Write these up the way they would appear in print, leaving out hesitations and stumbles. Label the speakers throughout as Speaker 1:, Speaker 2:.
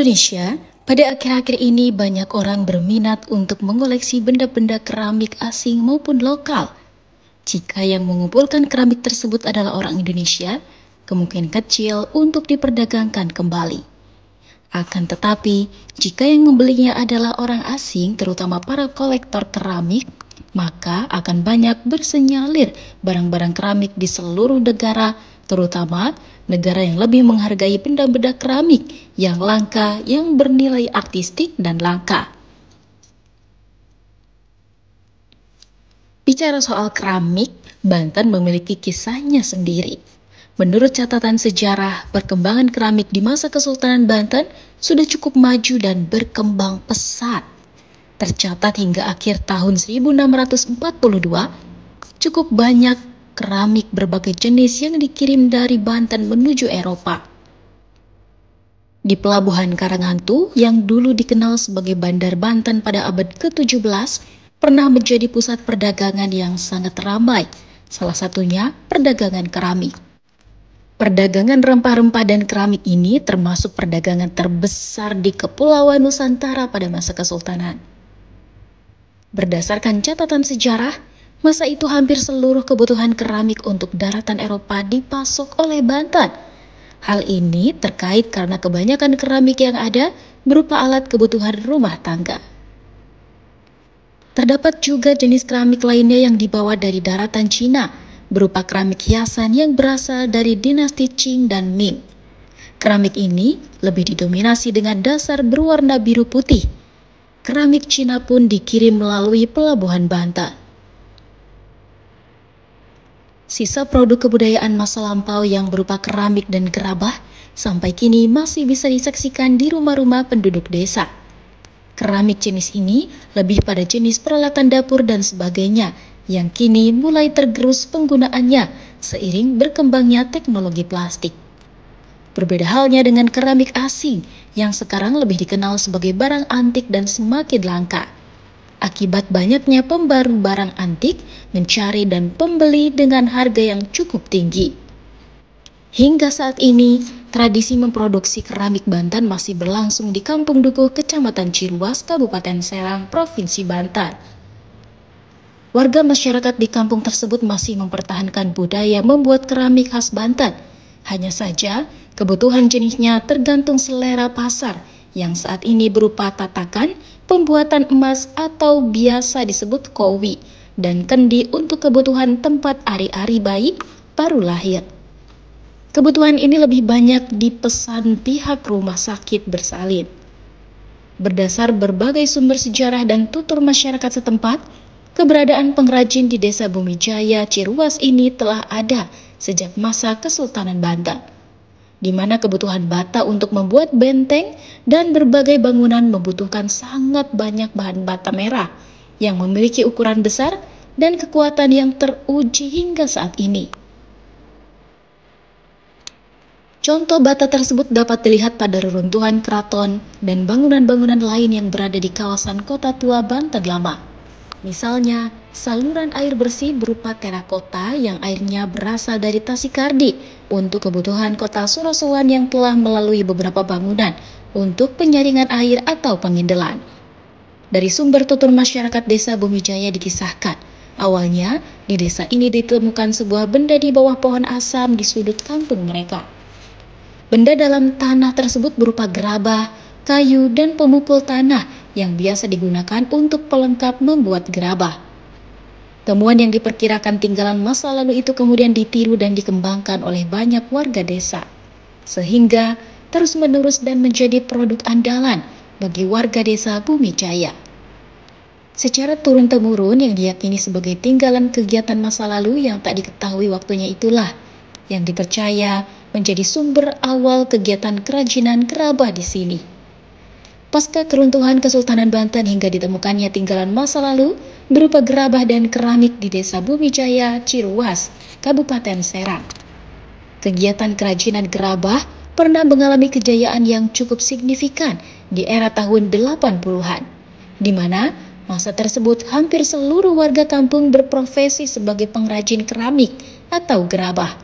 Speaker 1: Indonesia, pada akhir-akhir ini banyak orang berminat untuk mengoleksi benda-benda keramik asing maupun lokal. Jika yang mengumpulkan keramik tersebut adalah orang Indonesia, kemungkinan kecil untuk diperdagangkan kembali. Akan tetapi, jika yang membelinya adalah orang asing, terutama para kolektor keramik, maka akan banyak bersenyalir barang-barang keramik di seluruh negara, terutama negara yang lebih menghargai benda-benda keramik yang langka, yang bernilai artistik dan langka. Bicara soal keramik, Banten memiliki kisahnya sendiri. Menurut catatan sejarah, perkembangan keramik di masa Kesultanan Banten sudah cukup maju dan berkembang pesat. Tercatat hingga akhir tahun 1642, cukup banyak keramik berbagai jenis yang dikirim dari Banten menuju Eropa. Di Pelabuhan Karanghantu yang dulu dikenal sebagai Bandar Banten pada abad ke-17, pernah menjadi pusat perdagangan yang sangat ramai, salah satunya perdagangan keramik. Perdagangan rempah-rempah dan keramik ini termasuk perdagangan terbesar di Kepulauan Nusantara pada masa Kesultanan. Berdasarkan catatan sejarah, masa itu hampir seluruh kebutuhan keramik untuk daratan Eropa dipasok oleh Banten. Hal ini terkait karena kebanyakan keramik yang ada berupa alat kebutuhan rumah tangga. Terdapat juga jenis keramik lainnya yang dibawa dari daratan Cina, berupa keramik hiasan yang berasal dari dinasti Qing dan Ming. Keramik ini lebih didominasi dengan dasar berwarna biru putih. Keramik Cina pun dikirim melalui pelabuhan Banten. Sisa produk kebudayaan masa lampau yang berupa keramik dan gerabah sampai kini masih bisa disaksikan di rumah-rumah penduduk desa. Keramik jenis ini lebih pada jenis peralatan dapur dan sebagainya yang kini mulai tergerus penggunaannya seiring berkembangnya teknologi plastik. Berbeda halnya dengan keramik asing yang sekarang lebih dikenal sebagai barang antik dan semakin langka. Akibat banyaknya pembaru barang antik mencari dan pembeli dengan harga yang cukup tinggi. Hingga saat ini, tradisi memproduksi keramik Banten masih berlangsung di Kampung Dukuh, Kecamatan Ciruas, Kabupaten Serang, Provinsi Banten. Warga masyarakat di kampung tersebut masih mempertahankan budaya membuat keramik khas Banten. Hanya saja, kebutuhan jenisnya tergantung selera pasar, yang saat ini berupa tatakan, pembuatan emas atau biasa disebut kowi, dan kendi untuk kebutuhan tempat ari-ari bayi baru lahir. Kebutuhan ini lebih banyak dipesan pihak rumah sakit bersalin. Berdasar berbagai sumber sejarah dan tutur masyarakat setempat, keberadaan pengrajin di Desa Bumijaya Ciruas ini telah ada sejak masa Kesultanan Banten, di mana kebutuhan bata untuk membuat benteng dan berbagai bangunan membutuhkan sangat banyak bahan bata merah yang memiliki ukuran besar dan kekuatan yang teruji hingga saat ini. Contoh bata tersebut dapat dilihat pada reruntuhan keraton dan bangunan-bangunan lain yang berada di kawasan Kota Tua Banten Lama. Misalnya, saluran air bersih berupa terakota yang airnya berasal dari Tasikardi untuk kebutuhan kota Surosowan yang telah melalui beberapa bangunan untuk penyaringan air atau pengindelan. Dari sumber tutur masyarakat Desa Bumijaya dikisahkan, awalnya di desa ini ditemukan sebuah benda di bawah pohon asam di sudut kampung mereka. Benda dalam tanah tersebut berupa gerabah, kayu, dan pemukul tanah yang biasa digunakan untuk pelengkap membuat gerabah. Temuan yang diperkirakan tinggalan masa lalu itu kemudian ditiru dan dikembangkan oleh banyak warga desa, sehingga terus-menerus dan menjadi produk andalan bagi warga desa Bumijaya. Secara turun-temurun yang diyakini sebagai tinggalan kegiatan masa lalu yang tak diketahui waktunya itulah yang dipercaya menjadi sumber awal kegiatan kerajinan gerabah di sini. Pasca keruntuhan Kesultanan Banten hingga ditemukannya tinggalan masa lalu berupa gerabah dan keramik di Desa Bumijaya, Ciruas, Kabupaten Serang. Kegiatan kerajinan gerabah pernah mengalami kejayaan yang cukup signifikan di era tahun 80-an, di mana masa tersebut hampir seluruh warga kampung berprofesi sebagai pengrajin keramik atau gerabah.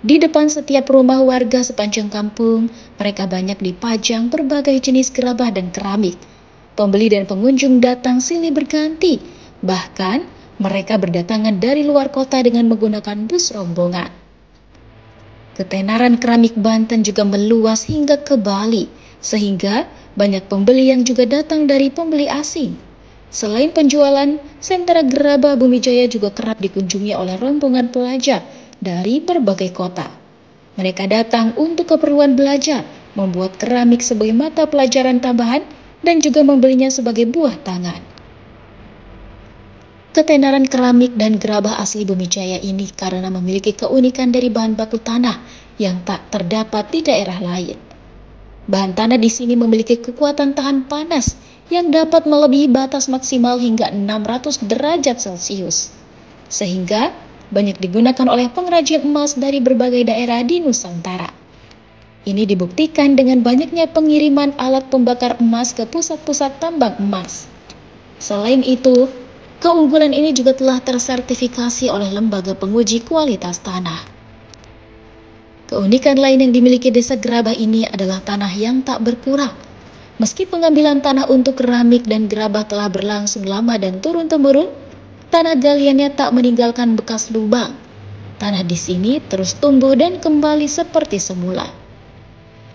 Speaker 1: Di depan setiap rumah warga sepanjang kampung, mereka banyak dipajang berbagai jenis gerabah dan keramik. Pembeli dan pengunjung datang silih berganti. Bahkan, mereka berdatangan dari luar kota dengan menggunakan bus rombongan. Ketenaran keramik Banten juga meluas hingga ke Bali, sehingga banyak pembeli yang juga datang dari pembeli asing. Selain penjualan, sentra gerabah Bumijaya juga kerap dikunjungi oleh rombongan pelajar dari berbagai kota. Mereka datang untuk keperluan belajar, membuat keramik sebagai mata pelajaran tambahan, dan juga membelinya sebagai buah tangan. Ketenaran keramik dan gerabah asli Bumijaya ini karena memiliki keunikan dari bahan baku tanah yang tak terdapat di daerah lain. Bahan tanah di sini memiliki kekuatan tahan panas yang dapat melebihi batas maksimal hingga 600 derajat Celcius. Sehingga banyak digunakan oleh pengrajin emas dari berbagai daerah di Nusantara. Ini dibuktikan dengan banyaknya pengiriman alat pembakar emas ke pusat-pusat tambang emas. Selain itu, keunggulan ini juga telah tersertifikasi oleh lembaga penguji kualitas tanah. Keunikan lain yang dimiliki desa Gerabah ini adalah tanah yang tak berkurang. Meski pengambilan tanah untuk keramik dan gerabah telah berlangsung lama dan turun-temurun, tanah galiannya tak meninggalkan bekas lubang. Tanah di sini terus tumbuh dan kembali seperti semula.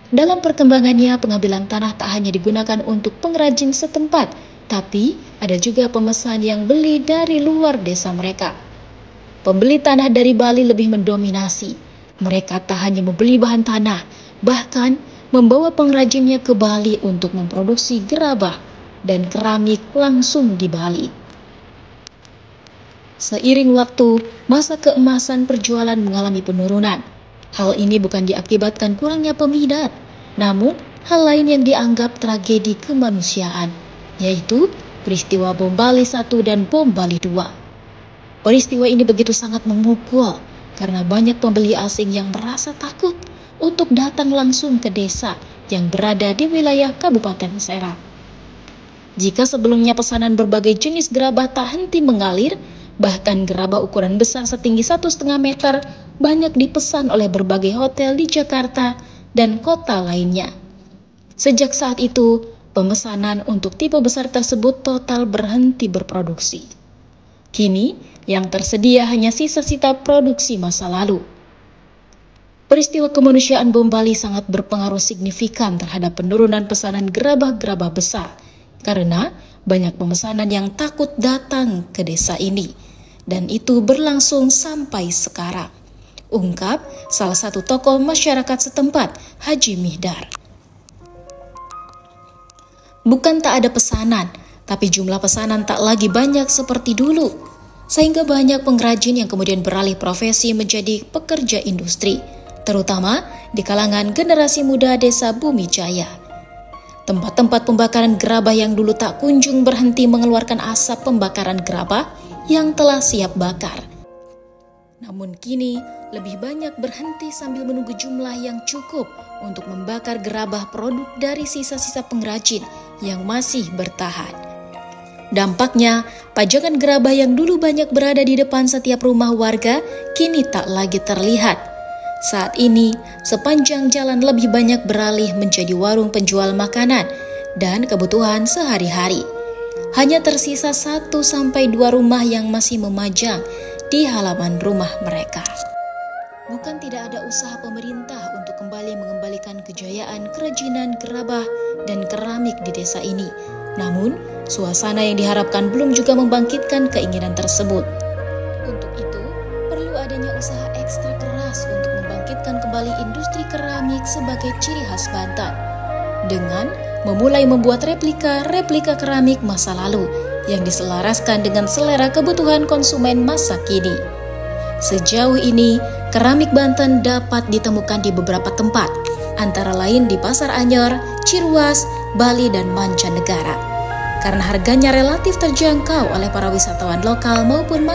Speaker 1: Dalam perkembangannya, pengambilan tanah tak hanya digunakan untuk pengrajin setempat, tapi ada juga pemesan yang beli dari luar desa mereka. Pembeli tanah dari Bali lebih mendominasi. Mereka tak hanya membeli bahan tanah, bahkan membawa pengrajinnya ke Bali untuk memproduksi gerabah dan keramik langsung di Bali. Seiring waktu, masa keemasan perjualan mengalami penurunan. Hal ini bukan diakibatkan kurangnya peminat, namun hal lain yang dianggap tragedi kemanusiaan, yaitu peristiwa Bom Bali 1 dan Bom Bali 2. Peristiwa ini begitu sangat memukul karena banyak pembeli asing yang merasa takut untuk datang langsung ke desa yang berada di wilayah Kabupaten Serang. Jika sebelumnya pesanan berbagai jenis gerabah tak henti mengalir, bahkan gerabah ukuran besar setinggi 1,5 meter banyak dipesan oleh berbagai hotel di Jakarta dan kota lainnya. Sejak saat itu, pemesanan untuk tipe besar tersebut total berhenti berproduksi. Kini, yang tersedia hanya sisa-sisa produksi masa lalu. Peristiwa kemanusiaan Bom Bali sangat berpengaruh signifikan terhadap penurunan pesanan gerabah-gerabah besar, karena banyak pemesanan yang takut datang ke desa ini, dan itu berlangsung sampai sekarang. Ungkap salah satu tokoh masyarakat setempat, Haji Mihdar. Bukan tak ada pesanan, tapi jumlah pesanan tak lagi banyak seperti dulu, sehingga banyak pengrajin yang kemudian beralih profesi menjadi pekerja industri, terutama di kalangan generasi muda desa Bumijaya. Tempat-tempat pembakaran gerabah yang dulu tak kunjung berhenti mengeluarkan asap pembakaran gerabah yang telah siap bakar. Namun kini lebih banyak berhenti sambil menunggu jumlah yang cukup untuk membakar gerabah produk dari sisa-sisa pengrajin yang masih bertahan. Dampaknya, pajangan gerabah yang dulu banyak berada di depan setiap rumah warga kini tak lagi terlihat. Saat ini, sepanjang jalan lebih banyak beralih menjadi warung penjual makanan dan kebutuhan sehari-hari. Hanya tersisa 1-2 rumah yang masih memajang di halaman rumah mereka. Bukan tidak ada usaha pemerintah untuk kembali mengembalikan kejayaan kerajinan gerabah dan keramik di desa ini. Namun, suasana yang diharapkan belum juga membangkitkan keinginan tersebut. Untuk itu, perlu adanya usaha ekstra keras untuk membangkitkan kembali industri keramik sebagai ciri khas Banten, dengan memulai membuat replika keramik masa lalu yang diselaraskan dengan selera kebutuhan konsumen masa kini. Sejauh ini, keramik Banten dapat ditemukan di beberapa tempat, antara lain di Pasar Anyor, Ciruas, Bali, dan mancanegara. Karena harganya relatif terjangkau oleh para wisatawan lokal maupun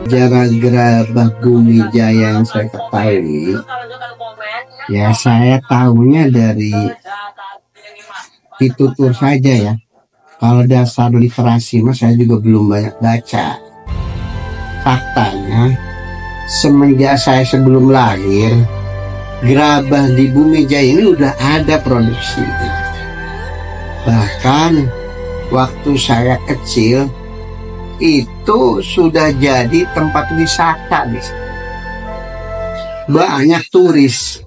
Speaker 2: Sejarah gerabah Bumi Jaya yang saya ketahui, ya saya tahunya dari ditutur saja ya. Kalau dasar literasi mas saya juga belum banyak baca. Faktanya, semenjak saya sebelum lahir, gerabah di Bumi Jaya ini udah ada produksinya. Bahkan waktu saya kecil itu sudah jadi tempat wisata di sini. Banyak turis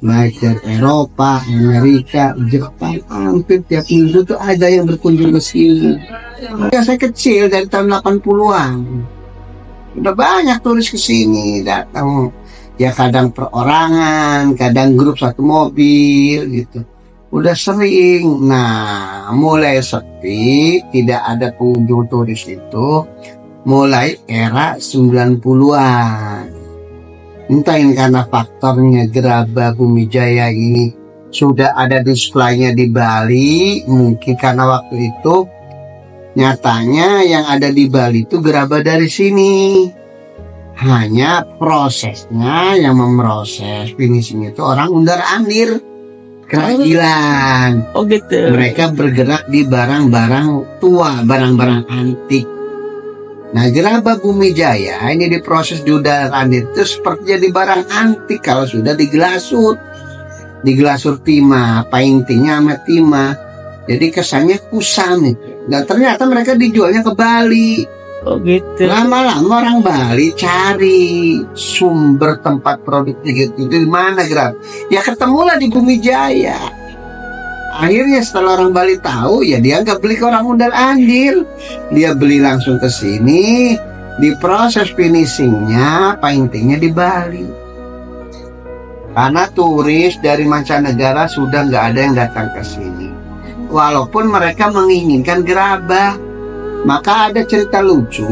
Speaker 2: baik dari Eropa, Amerika, Jepang, hampir tiap minggu tuh ada yang berkunjung ke sini. Ya, saya kecil dari tahun 80-an. Udah banyak turis ke sini datang. Ya kadang perorangan, kadang grup satu mobil gitu. Udah sering. Nah, mulai sepi, tidak ada pengunjung turis itu mulai era 90-an. Entah ini karena faktornya gerabah Bumi Jaya ini sudah ada displaynya di Bali, mungkin karena waktu itu nyatanya yang ada di Bali itu gerabah dari sini. Hanya prosesnya yang memproses finishing itu orang Undar-Andir Keragilan.
Speaker 3: Oh gitu.
Speaker 2: Mereka bergerak di barang-barang tua, barang-barang antik. Nah, gerabah Bumi Jaya ini diproses di Undar-Andir itu seperti jadi barang antik kalau sudah diglasur. Diglasur timah, paintingnya sama timah. Jadi kesannya kusam itu. Dan ternyata mereka dijualnya ke Bali.
Speaker 3: Oh gitu.
Speaker 2: Lama-lama orang Bali cari sumber tempat produknya gitu. Di mana gerabah? Ya ketemulah di Bumi Jaya. Akhirnya setelah orang Bali tahu, ya dia nggak beli ke orang Undar-Andir. Dia beli langsung ke sini, diproses finishingnya, paintingnya di Bali. Karena turis dari mancanegara sudah nggak ada yang datang ke sini. Walaupun mereka menginginkan gerabah. Maka ada cerita lucu,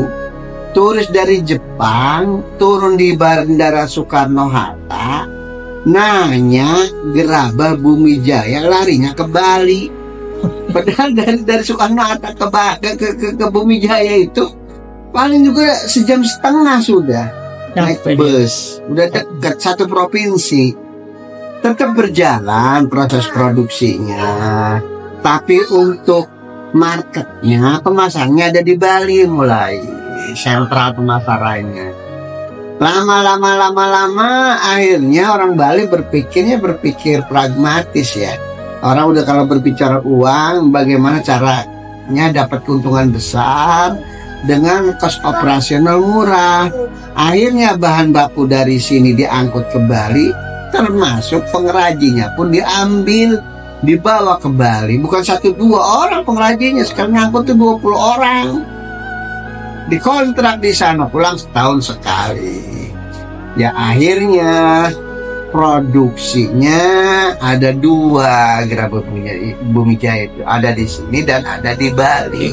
Speaker 2: turis dari Jepang turun di Bandara Soekarno-Hatta, nanya gerabah Bumi Jaya, larinya ke Bali. Padahal dari Soekarno-Hatta ke Bumi Jaya itu paling juga sejam setengah sudah. Naik bus, udah dekat satu provinsi. Tetap berjalan proses produksinya, tapi untuk marketnya, pemasarnya ada di Bali, mulai sentral pemasarannya. Lama-lama akhirnya orang Bali berpikir pragmatis ya. Orang udah kalau berbicara uang, bagaimana caranya dapat keuntungan besar dengan kos operasional murah. Akhirnya bahan baku dari sini diangkut ke Bali, termasuk pengrajinnya pun diambil, dibawa ke Bali. Bukan 1-2 orang pengrajinnya, sekarang ngangkut tuh 20 orang. Dikontrak di sana, pulang setahun sekali. Ya akhirnya produksinya ada 2 gerabah Bumi Jaya itu, ada di sini dan ada di Bali.